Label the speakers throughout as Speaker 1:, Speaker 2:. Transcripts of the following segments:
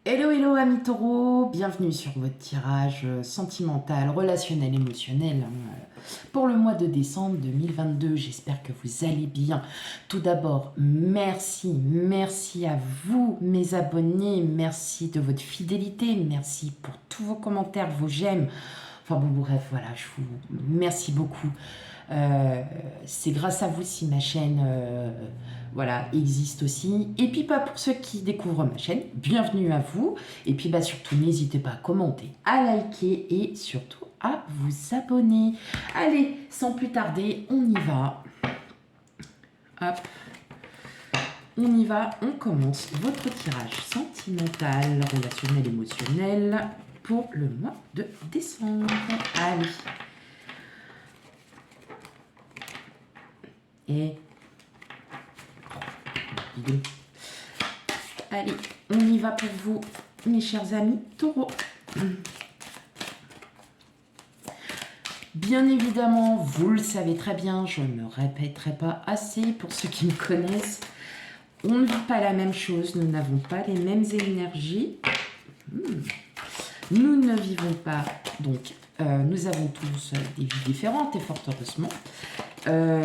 Speaker 1: Hello, hello amis taureaux, bienvenue sur votre tirage sentimental, relationnel, émotionnel pour le mois de décembre 2022. J'espère que vous allez bien. Tout d'abord, merci à vous mes abonnés, merci de votre fidélité, merci pour tous vos commentaires, vos j'aime. Enfin bon, bref, voilà, je vous merci beaucoup. C'est grâce à vous si ma chaîne voilà, existe aussi. Et puis pas pour ceux qui découvrent ma chaîne, bienvenue à vous. Et puis surtout, n'hésitez pas à commenter, à liker et surtout à vous abonner. Allez, sans plus tarder, on y va. Hop. On y va, on commence votre tirage sentimental, relationnel, émotionnel pour le mois de décembre. Allez. Et allez, on y va pour vous, mes chers amis taureaux. Bien évidemment, vous le savez très bien, je ne me répéterai pas assez pour ceux qui me connaissent. On ne vit pas la même chose, nous n'avons pas les mêmes énergies. Nous ne vivons pas, donc nous avons tous des vies différentes et fort heureusement.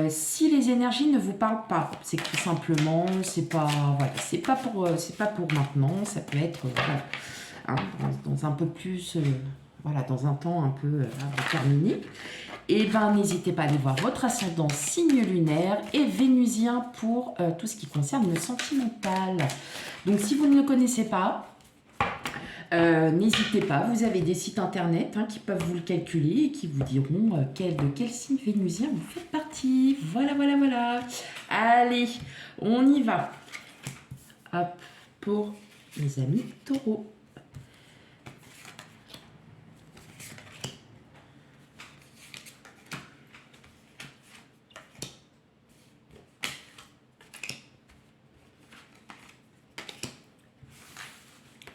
Speaker 1: Si les énergies ne vous parlent pas, c'est que tout simplement, c'est pas pour maintenant. Ça peut être voilà, hein, dans un peu plus, voilà, dans un temps un peu déterminé. Et ben, n'hésitez pas à aller voir votre ascendant signe lunaire et vénusien pour tout ce qui concerne le sentimental. Donc, si vous ne le connaissez pas, n'hésitez pas, vous avez des sites internet qui peuvent vous le calculer et qui vous diront de quel signe vénusien vous faites partie. Voilà. Allez, on y va. Hop, pour les amis taureaux.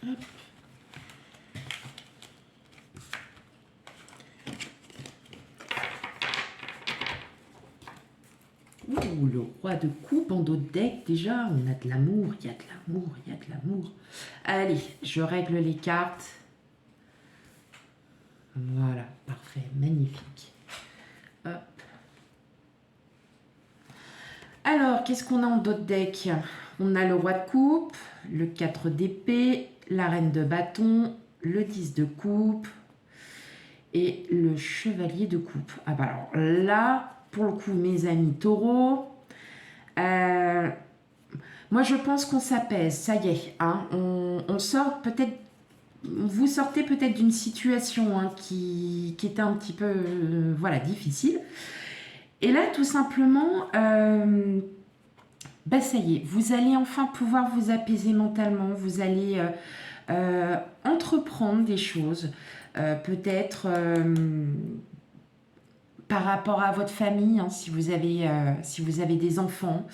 Speaker 1: Hop. Ouh, le roi de coupe en dos de deck, déjà, on a de l'amour, il y a de l'amour. Allez, je règle les cartes. Voilà, parfait, magnifique. Hop. Alors, qu'est-ce qu'on a en dos de deck? On a le roi de coupe, le 4 d'épée, la reine de bâton, le 10 de coupe et le chevalier de coupe. Ah bah alors là, pour le coup, mes amis taureaux, moi je pense qu'on s'apaise, ça y est. On sort peut-être, vous sortez peut-être d'une situation qui était un petit peu voilà, difficile. Et là, tout simplement, ça y est, vous allez enfin pouvoir vous apaiser mentalement, vous allez entreprendre des choses, peut-être par rapport à votre famille, si vous avez des enfants.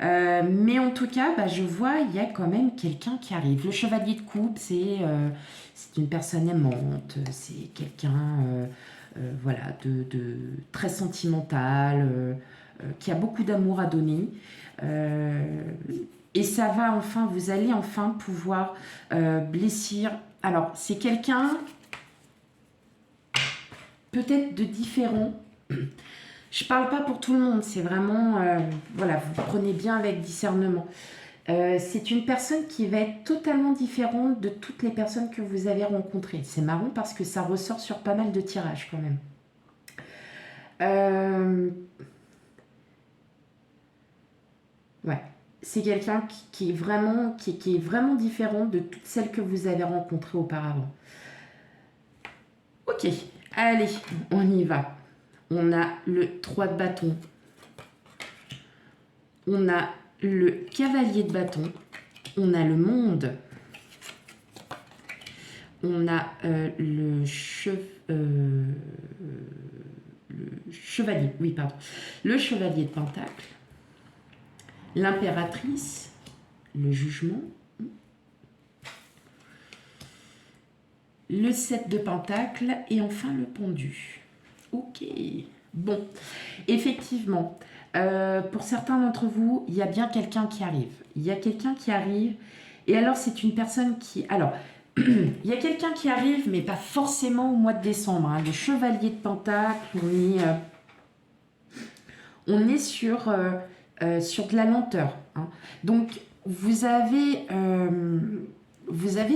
Speaker 1: Mais en tout cas, je vois, il y a quand même quelqu'un qui arrive. Le chevalier de coupe, c'est une personne aimante, c'est quelqu'un voilà, de très sentimental, qui a beaucoup d'amour à donner. Et ça va enfin, vous allez enfin pouvoir blessir. Alors, c'est quelqu'un peut-être de différent. Je parle pas pour tout le monde, c'est vraiment, voilà, vous prenez bien avec discernement. C'est une personne qui va être totalement différente de toutes les personnes que vous avez rencontrées. C'est marrant parce que ça ressort sur pas mal de tirages quand même. Ouais, c'est quelqu'un qui est vraiment, qui est vraiment différent de toutes celles que vous avez rencontrées auparavant. Ok, allez, on y va. On a le 3 de bâton. On a le cavalier de bâton. On a le monde. On a le chevalier. Oui, pardon. Le chevalier de pentacle. L'impératrice. Le jugement. Le 7 de pentacle. Et enfin le pendu. Ok. Bon, effectivement, pour certains d'entre vous, il y a bien quelqu'un qui arrive. Il y a quelqu'un qui arrive Et alors, c'est une personne qui... Alors, il y a quelqu'un qui arrive, mais pas forcément au mois de décembre. Hein. Le chevalier de Pentacle, on est sur de la lenteur. Hein. Donc, vous avez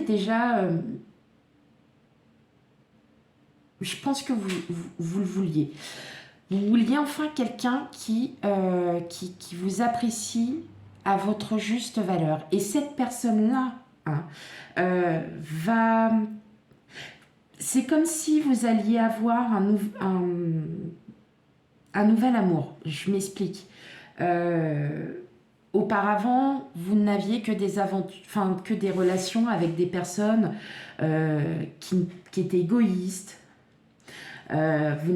Speaker 1: déjà... je pense que vous le vouliez. Vous vouliez enfin quelqu'un qui vous apprécie à votre juste valeur. Et cette personne-là hein, va... C'est comme si vous alliez avoir un nouvel amour. Je m'explique. Auparavant, vous n'aviez que des que des relations avec des personnes qui étaient égoïstes. Vous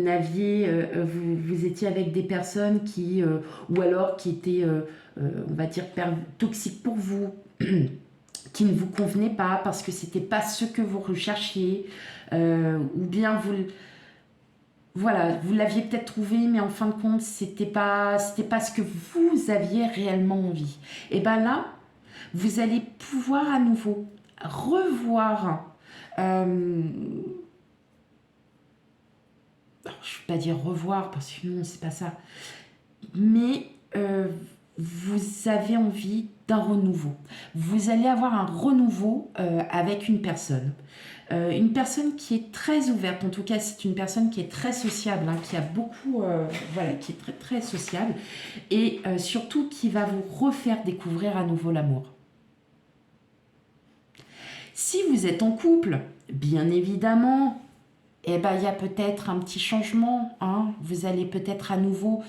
Speaker 1: étiez avec des personnes ou alors qui étaient, on va dire, toxiques pour vous, qui ne vous convenaient pas parce que c'était pas ce que vous recherchiez, ou bien vous l'aviez peut-être trouvé, mais en fin de compte, c'était pas ce que vous aviez réellement envie. Et ben là, vous allez pouvoir à nouveau revoir. Je ne vais pas dire revoir parce que non, c'est pas ça. Mais vous avez envie d'un renouveau. Vous allez avoir un renouveau avec une personne. Une personne qui est très ouverte, en tout cas c'est une personne qui est très sociable, hein, qui a beaucoup, qui est très très sociable et surtout qui va vous refaire découvrir à nouveau l'amour. Si vous êtes en couple, bien évidemment, il y a peut-être un petit changement, hein. Vous allez peut-être à nouveau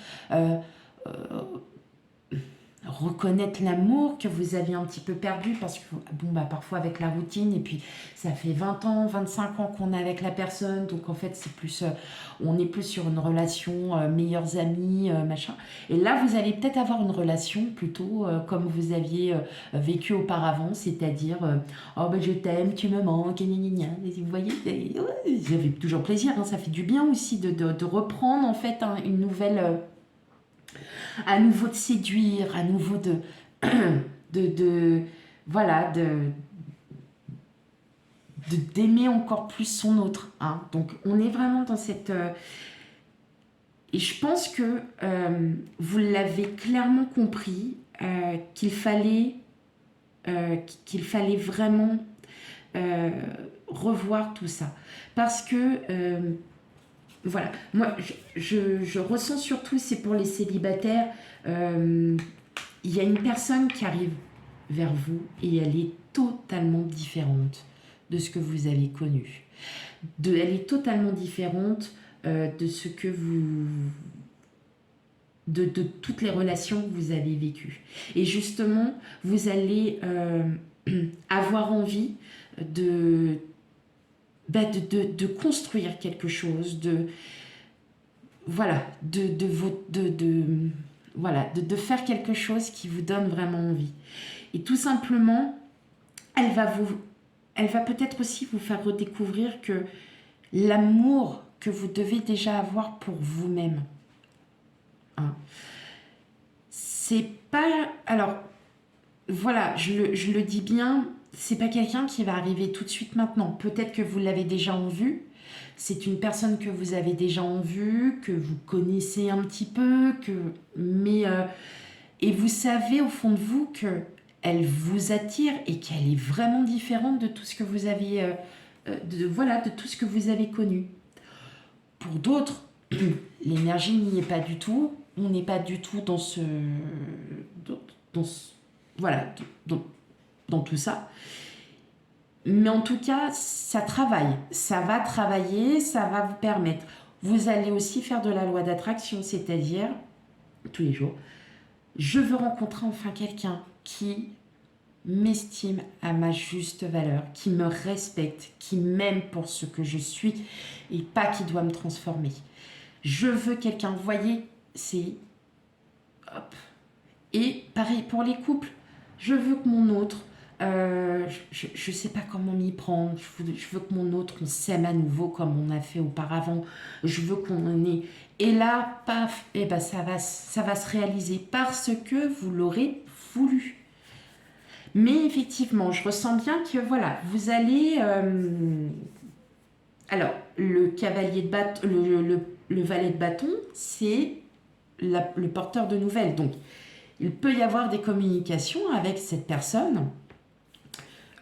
Speaker 1: reconnaître l'amour que vous aviez un petit peu perdu parce que parfois avec la routine et puis ça fait 20 ans, 25 ans qu'on est avec la personne donc en fait c'est plus on est plus sur une relation meilleurs amis machin et là vous allez peut-être avoir une relation plutôt comme vous aviez vécu auparavant, c'est-à-dire je t'aime, tu me manques, vous voyez, ça fait toujours plaisir, hein, ça fait du bien aussi de reprendre en fait une nouvelle à nouveau de séduire, à nouveau d'aimer encore plus son autre. Hein. Donc on est vraiment dans cette... et je pense que vous l'avez clairement compris, qu'il fallait vraiment revoir tout ça. Parce que... moi je ressens surtout, c'est pour les célibataires, il y a une personne qui arrive vers vous et elle est totalement différente de ce que vous avez connu. Elle est totalement différente de ce que de toutes les relations que vous avez vécues. Et justement, vous allez avoir envie de construire quelque chose, de faire quelque chose qui vous donne vraiment envie. Et tout simplement, elle va peut-être aussi vous faire redécouvrir que l'amour que vous devez déjà avoir pour vous-même, hein, c'est pas... Alors, je le dis bien, c'est pas quelqu'un qui va arriver tout de suite maintenant. Peut-être que vous l'avez déjà en vue. C'est une personne que vous avez déjà en vue, que vous connaissez un petit peu, et vous savez au fond de vous qu'elle vous attire et qu'elle est vraiment différente de tout ce que vous avez, de tout ce que vous avez connu. Pour d'autres, l'énergie n'y est pas du tout. On n'est pas du tout dans dans tout ça. Mais en tout cas, ça travaille. Ça va travailler, ça va vous permettre. Vous allez aussi faire de la loi d'attraction, c'est-à-dire, tous les jours, je veux rencontrer enfin quelqu'un qui m'estime à ma juste valeur, qui me respecte, qui m'aime pour ce que je suis et pas qui doit me transformer. Je veux quelqu'un, vous voyez, c'est... Hop. Et pareil pour les couples. Je veux que mon autre... je sais pas comment m'y prendre. Je veux que mon autre, on s'aime à nouveau comme on a fait auparavant. Je veux qu'on ait... Et là, paf, ça va se réaliser parce que vous l'aurez voulu. Mais effectivement, je ressens bien que voilà, vous allez... alors, le cavalier de bâton, le valet de bâton, c'est le porteur de nouvelles. Donc, il peut y avoir des communications avec cette personne.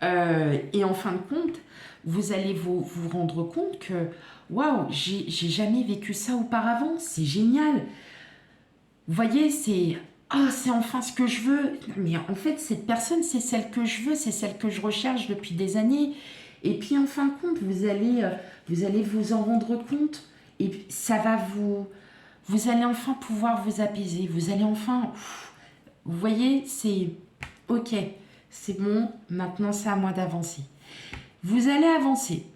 Speaker 1: Et en fin de compte, vous allez vous rendre compte que waouh, j'ai jamais vécu ça auparavant, c'est génial. Vous voyez, c'est c'est enfin ce que je veux. Mais en fait, cette personne, c'est celle que je veux, c'est celle que je recherche depuis des années. Et puis en fin de compte, vous allez vous en rendre compte. Et puis, ça va vous allez enfin pouvoir vous apaiser. Vous allez enfin, vous voyez, c'est ok, c'est bon. Maintenant, c'est à moi d'avancer. Vous allez avancer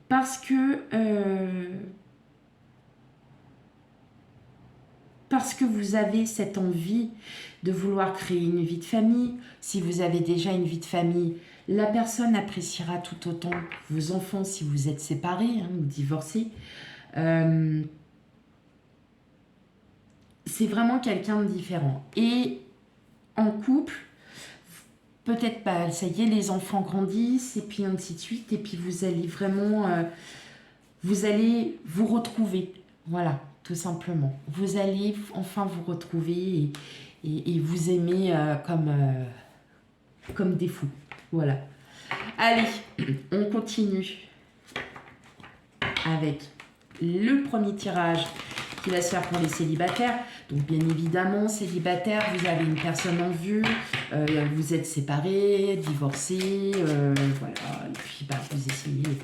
Speaker 1: parce que vous avez cette envie de vouloir créer une vie de famille. Si vous avez déjà une vie de famille, la personne appréciera tout autant vos enfants si vous êtes séparés ou divorcés. C'est vraiment quelqu'un de différent. Et en couple, peut-être pas, ça y est, les enfants grandissent et puis ainsi de suite. Et puis vous allez vraiment, vous allez vous retrouver. Voilà, tout simplement. Vous allez enfin vous retrouver et vous aimer comme des fous. Voilà. Allez, on continue avec le premier tirage qui va se faire pour les célibataires. Donc bien évidemment, célibataire, vous avez une personne en vue, vous êtes séparés, divorcés, voilà, et puis vous essayez.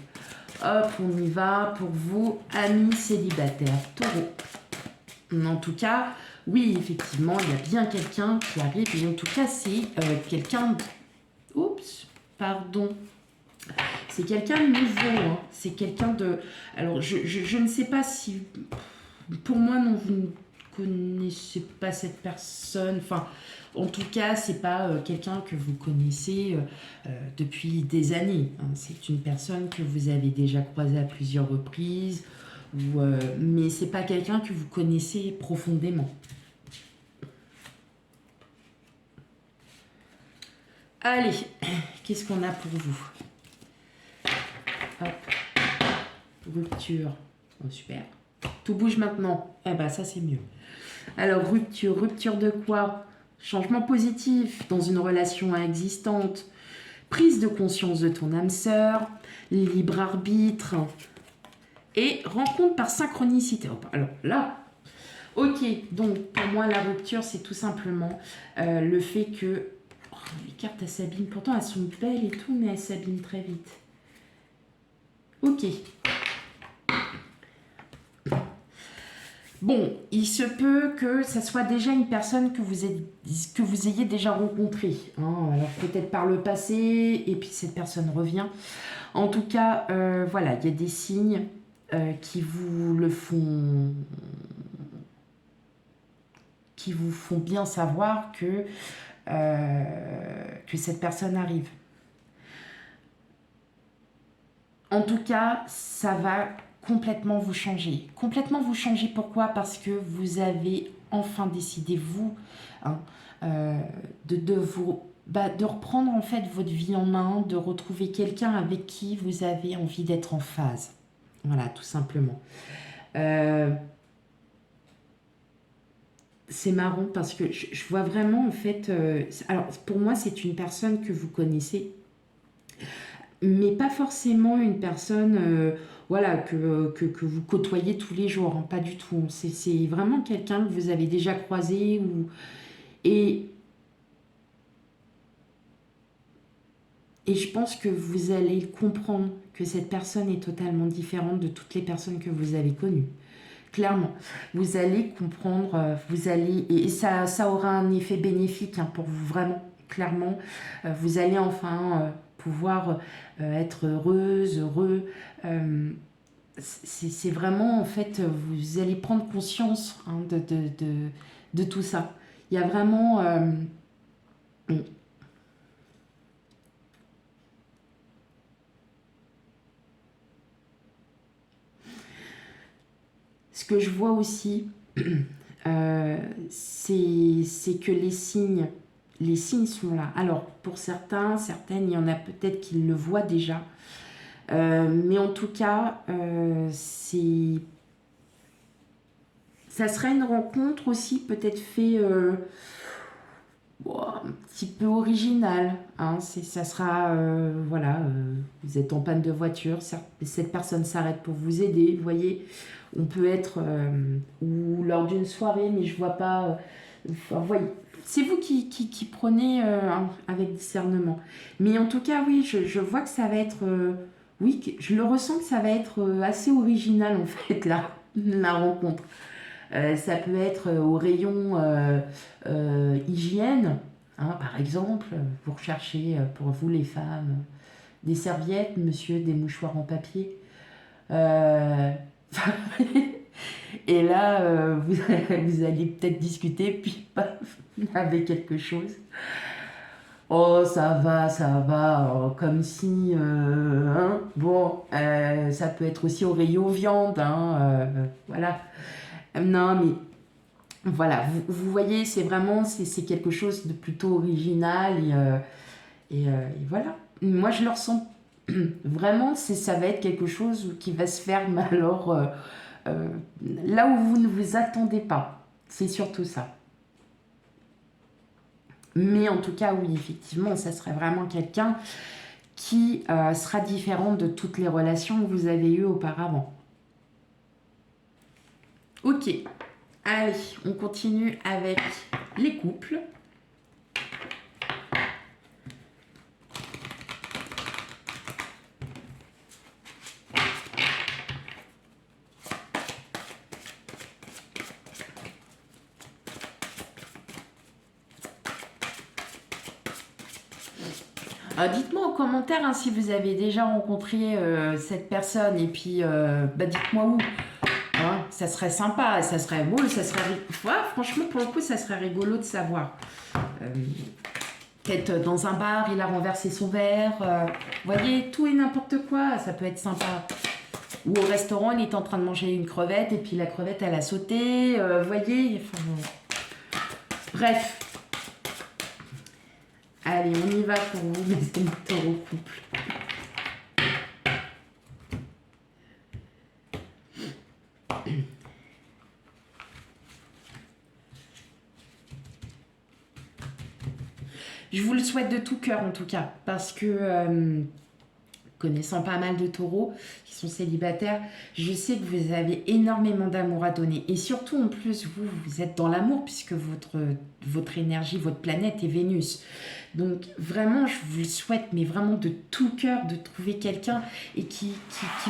Speaker 1: Hop, on y va pour vous, amis célibataires, taureau. En tout cas, oui, effectivement, il y a bien quelqu'un qui arrive, et en tout cas, c'est quelqu'un... Oups, pardon. C'est quelqu'un de nouveau, hein. C'est quelqu'un de... Alors, je ne sais pas si... Pour moi, non, vous ne connaissez pas cette personne. Enfin, en tout cas, c'est pas quelqu'un que vous connaissez depuis des années, hein. C'est une personne que vous avez déjà croisée à plusieurs reprises, mais c'est pas quelqu'un que vous connaissez profondément. Allez, qu'est-ce qu'on a pour vous? Hop. Rupture. Oh, super. Tout bouge maintenant. Eh ben, ça, c'est mieux. Alors, rupture. Rupture de quoi? Changement positif dans une relation existante. Prise de conscience de ton âme sœur. Libre arbitre. Et rencontre par synchronicité. Alors là, ok. Donc, pour moi, la rupture, c'est tout simplement le fait que... Oh, les cartes, elles s'abîment. Pourtant, elles sont belles et tout, mais elles s'abîment très vite. Ok. Bon, il se peut que ça soit déjà une personne que vous ayez déjà rencontrée, hein. Alors peut-être par le passé, et puis cette personne revient. En tout cas, voilà, il y a des signes qui vous font bien savoir que cette personne arrive. En tout cas, ça va complètement vous changer. Complètement vous changer, pourquoi? Parce que vous avez enfin décidé, vous, hein, de reprendre en fait votre vie en main, de retrouver quelqu'un avec qui vous avez envie d'être en phase. Voilà, tout simplement. C'est marrant parce que je vois vraiment en fait... alors pour moi, c'est une personne que vous connaissez, mais pas forcément une personne voilà, que vous côtoyez tous les jours, hein, pas du tout. C'est vraiment quelqu'un que vous avez déjà croisé. Et, et je pense que vous allez comprendre que cette personne est totalement différente de toutes les personnes que vous avez connues. Clairement, vous allez comprendre, et ça aura un effet bénéfique, hein, pour vous, vraiment, clairement. Vous allez enfin pouvoir être heureuse, heureux. C'est vraiment, en fait, vous allez prendre conscience, hein, de tout ça. Il y a vraiment... ce que je vois aussi, c'est que les signes les signes sont là. Alors, pour certains, certaines, il y en a peut-être qui le voient déjà. Mais en tout cas, ça serait une rencontre aussi peut-être fait un petit peu originale. Hein. Ça sera, voilà, vous êtes en panne de voiture, cette personne s'arrête pour vous aider. Vous voyez, on peut être, ou lors d'une soirée, mais je vois pas... enfin, voyez, c'est vous qui prenez avec discernement. Mais en tout cas, oui, je vois que ça va être... oui, je le ressens que ça va être assez original, en fait, là, la rencontre. Ça peut être au rayon hygiène, hein, par exemple. Vous recherchez, pour vous les femmes, des serviettes, monsieur, des mouchoirs en papier. Euh, Et là, vous allez peut-être discuter, puis paf, avec quelque chose. Oh, ça va, comme si, hein, bon, ça peut être aussi au rayon viande, hein, voilà. Non, mais voilà, vous voyez, c'est vraiment, c'est quelque chose de plutôt original, et voilà. Moi, je le ressens vraiment, ça va être quelque chose qui va se faire, mais alors, euh, là où vous ne vous attendez pas. C'est surtout ça. Mais en tout cas, oui, effectivement, ça serait vraiment quelqu'un qui sera différent de toutes les relations que vous avez eues auparavant. Ok, allez, on continue avec les couples. Dites-moi en commentaire hein, si vous avez déjà rencontré cette personne et puis dites-moi où. Hein, ça serait sympa, ça serait beau, ça serait... Ouais, franchement, pour le coup, ça serait rigolo de savoir. Peut-être dans un bar, il a renversé son verre. Vous voyez, tout et n'importe quoi, ça peut être sympa. Ou au restaurant, il est en train de manger une crevette et puis la crevette, elle a sauté. Vous voyez, enfin, bref. Allez, on y va pour vous, mes amis taureaux couple. Je vous le souhaite de tout cœur en tout cas, parce que connaissant pas mal de taureaux qui sont célibataires, je sais que vous avez énormément d'amour à donner. Et surtout en plus, vous êtes dans l'amour puisque votre énergie, votre planète est Vénus. Donc vraiment, je vous le souhaite, mais vraiment de tout cœur, de trouver quelqu'un et qui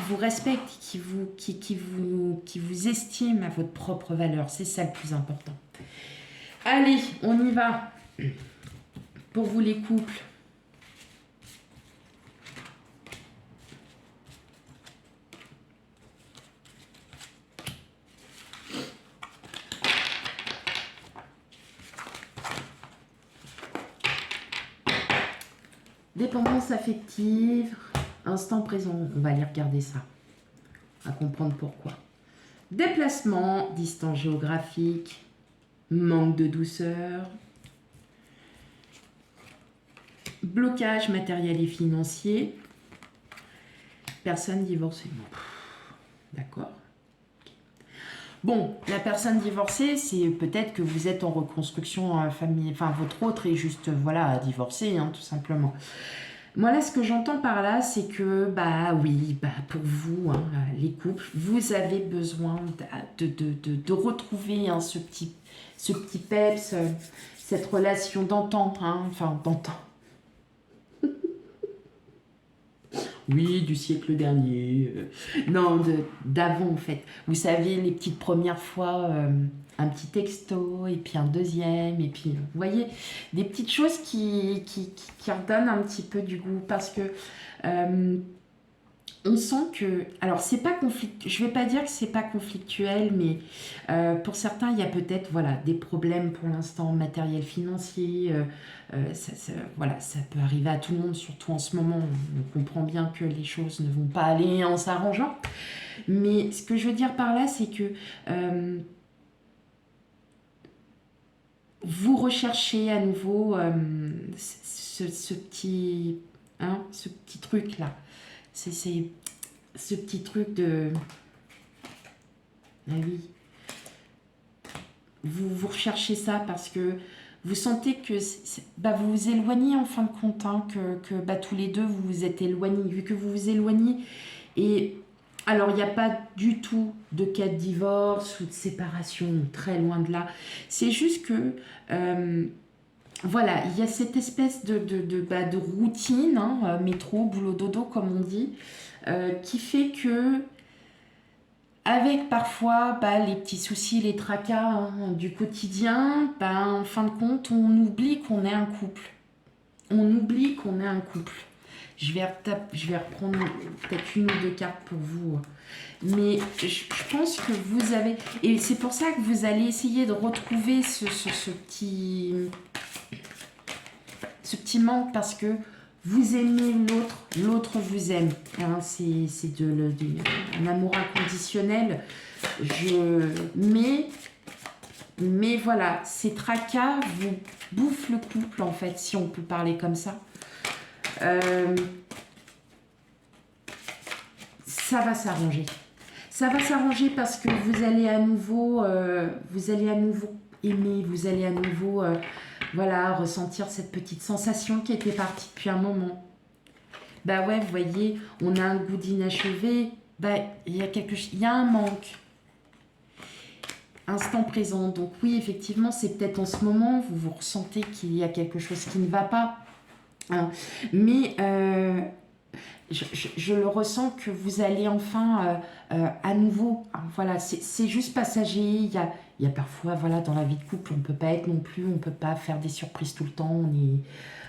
Speaker 1: vous respecte, qui vous estime à votre propre valeur. C'est ça le plus important. Allez, on y va. Pour vous les couples. Dépendance affective, instant présent. On va aller regarder ça. On va comprendre pourquoi. Déplacement, distance géographique, manque de douceur, blocage matériel et financier, personne divorcée. D'accord. Bon, la personne divorcée, c'est peut-être que vous êtes en reconstruction famille, enfin votre autre est juste, voilà, divorcé, hein, tout simplement. Moi là, ce que j'entends par là, c'est que, oui, pour vous, hein, les couples, vous avez besoin de retrouver hein, ce petit peps, cette relation d'antan, hein, enfin d'antan. Oui, du siècle dernier. Non, d'avant en fait. Vous savez, les petites premières fois, un petit texto, et puis un deuxième, et puis, vous voyez, des petites choses qui redonnent un petit peu du goût. Parce que on sent que... Alors, c'est pas je vais pas dire que c'est pas conflictuel, mais pour certains, il y a peut-être voilà, des problèmes pour l'instant matériels, financiers. Voilà, ça peut arriver à tout le monde, surtout en ce moment. On comprend bien que les choses ne vont pas aller en s'arrangeant. Mais ce que je veux dire par là, c'est que vous recherchez à nouveau ce petit, hein, ce petit truc là. C'est ce petit truc de... Ah oui. Vous recherchez ça parce que vous sentez que bah, vous vous éloignez en fin de compte, hein, que bah, tous les deux vous vous êtes éloignés, vu que vous vous éloignez. Et alors, il n'y a pas du tout de cas de divorce ou de séparation, très loin de là. C'est juste que, voilà, il y a cette espèce de routine, hein, métro, boulot, dodo, comme on dit, qui fait que, avec parfois bah, les petits soucis, les tracas hein, du quotidien, bah, en fin de compte, on oublie qu'on est un couple. On oublie qu'on est un couple. Je vais reprendre peut-être une ou deux cartes pour vous. Mais je pense que vous avez... Et c'est pour ça que vous allez essayer de retrouver ce petit manque parce que vous aimez l'autre, l'autre vous aime. Hein, c'est un amour inconditionnel. Mais voilà, ces tracas vous bouffent le couple en fait, si on peut parler comme ça. Ça va s'arranger. Ça va s'arranger parce que vous allez à nouveau aimer, vous allez à nouveau voilà, ressentir cette petite sensation qui était partie depuis un moment. Bah ouais, vous voyez, on a un goût d'inachevé, bah il y a un manque. Instant présent. Donc oui, effectivement, c'est peut-être en ce moment, vous ressentez qu'il y a quelque chose qui ne va pas. Hein. Mais je le ressens que vous allez enfin à nouveau. Hein, voilà, c'est juste passager. Il y a parfois, voilà, dans la vie de couple, on ne peut pas être non plus, on ne peut pas faire des surprises tout le temps.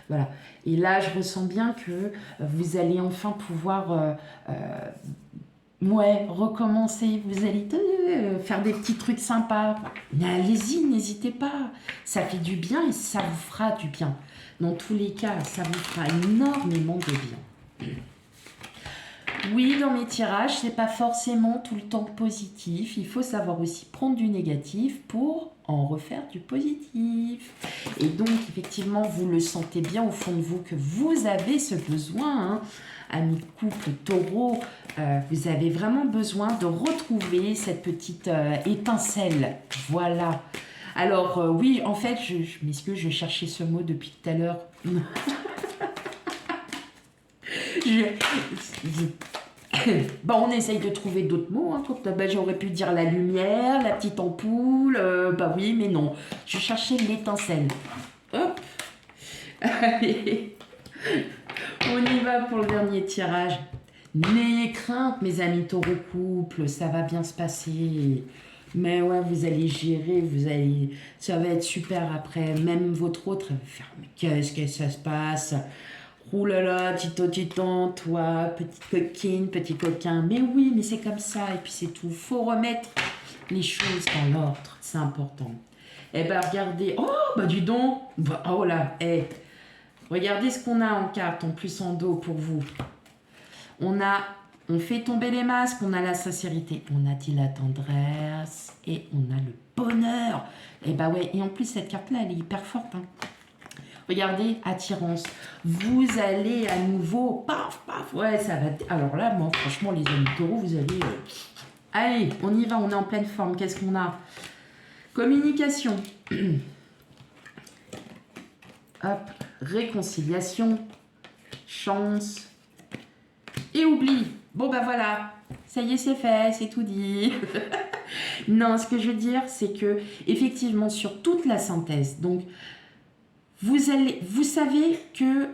Speaker 1: Voilà. Et là, je ressens bien que vous allez enfin pouvoir recommencer. Vous allez faire des petits trucs sympas. Mais allez-y, n'hésitez pas. Ça fait du bien et ça vous fera du bien. Dans tous les cas, ça vous fera énormément de bien. Oui, dans mes tirages, c'est pas forcément tout le temps positif. Il faut savoir aussi prendre du négatif pour en refaire du positif. Et donc, effectivement, vous le sentez bien au fond de vous que vous avez ce besoin, hein, amis de couple taureau, vous avez vraiment besoin de retrouver cette petite étincelle. Voilà. Alors, oui, en fait, je m'excuse, je cherchais ce mot depuis tout à l'heure. On essaye de trouver d'autres mots. Hein. J'aurais pu dire la lumière, la petite ampoule. Bah oui, mais non. Je cherchais l'étincelle. Hop. Allez. On y va pour le dernier tirage. N'ayez crainte, mes amis taureau couple. Ça va bien se passer. Mais ouais, vous allez gérer, ça va être super après. Même votre autre, elle va faire, mais qu'est-ce que ça se passe? Ouh là là, titan, toi, petite coquine, petit coquin. Mais oui, mais c'est comme ça, et puis c'est tout. Faut remettre les choses dans l'ordre, c'est important. Eh ben, regardez. Oh, bah dis donc. Oh là, regardez ce qu'on a en carte, en plus en dos pour vous. On fait tomber les masques, on a la sincérité, on a dit la tendresse et on a le bonheur. Et bah ouais, et en plus cette carte-là, elle est hyper forte. Hein. Regardez, attirance. Vous allez à nouveau, paf, paf, ouais, ça va. Alors là, moi, franchement, les amis taureaux, vous allez. Allez, on y va, on est en pleine forme. Qu'est-ce qu'on a? Communication. Hop, réconciliation, chance et oubli. Bon, bah voilà, ça y est, c'est fait, c'est tout dit. Non, ce que je veux dire, c'est que, effectivement, sur toute la synthèse, donc, vous savez que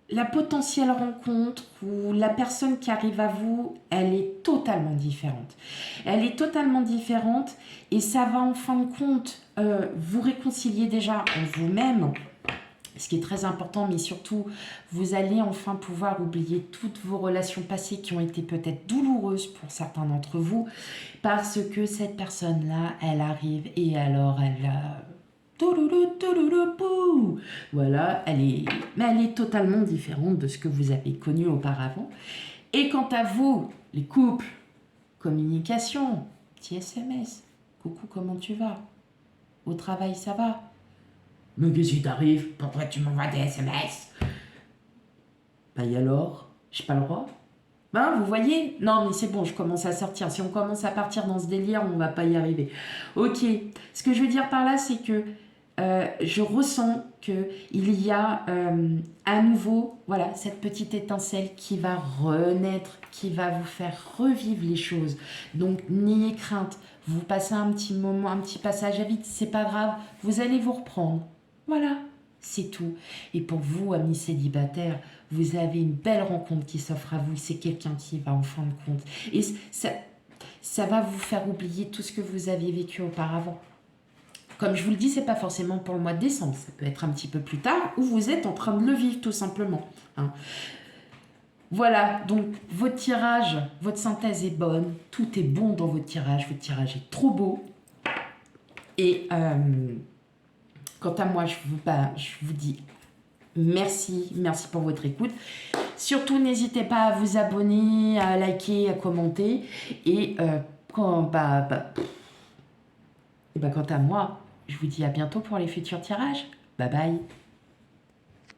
Speaker 1: la potentielle rencontre ou la personne qui arrive à vous, elle est totalement différente. Elle est totalement différente et ça va en fin de compte vous réconcilier déjà en vous-même, ce qui est très important, mais surtout, vous allez enfin pouvoir oublier toutes vos relations passées qui ont été peut-être douloureuses pour certains d'entre vous, parce que cette personne-là, elle arrive et alors elle a... Voilà, elle est totalement différente de ce que vous avez connu auparavant. Et quant à vous, les couples, communication, petit SMS. Coucou, comment tu vas? Au travail, ça va? Mais qu'est-ce qui t'arrive? Pourquoi tu m'envoies des SMS? Bah et alors? J'ai pas le droit? Ben, vous voyez? Non, mais c'est bon, je commence à sortir. Si on commence à partir dans ce délire, on va pas y arriver. Ok. Ce que je veux dire par là, c'est que je ressens qu'il y a à nouveau, voilà, cette petite étincelle qui va renaître, qui va vous faire revivre les choses. Donc, n'ayez crainte. Vous passez un petit moment, un petit passage à vide, c'est pas grave. Vous allez vous reprendre. Voilà, c'est tout. Et pour vous, amis célibataires, vous avez une belle rencontre qui s'offre à vous. C'est quelqu'un qui va en fin de compte. Et ça va vous faire oublier tout ce que vous aviez vécu auparavant. Comme je vous le dis, c'est pas forcément pour le mois de décembre. Ça peut être un petit peu plus tard ou vous êtes en train de le vivre tout simplement. Hein. Voilà, donc votre tirage, votre synthèse est bonne. Tout est bon dans votre tirage. Votre tirage est trop beau. Et quant à moi, je vous dis merci pour votre écoute. Surtout, n'hésitez pas à vous abonner, à liker, à commenter. Et quant à moi, je vous dis à bientôt pour les futurs tirages. Bye bye.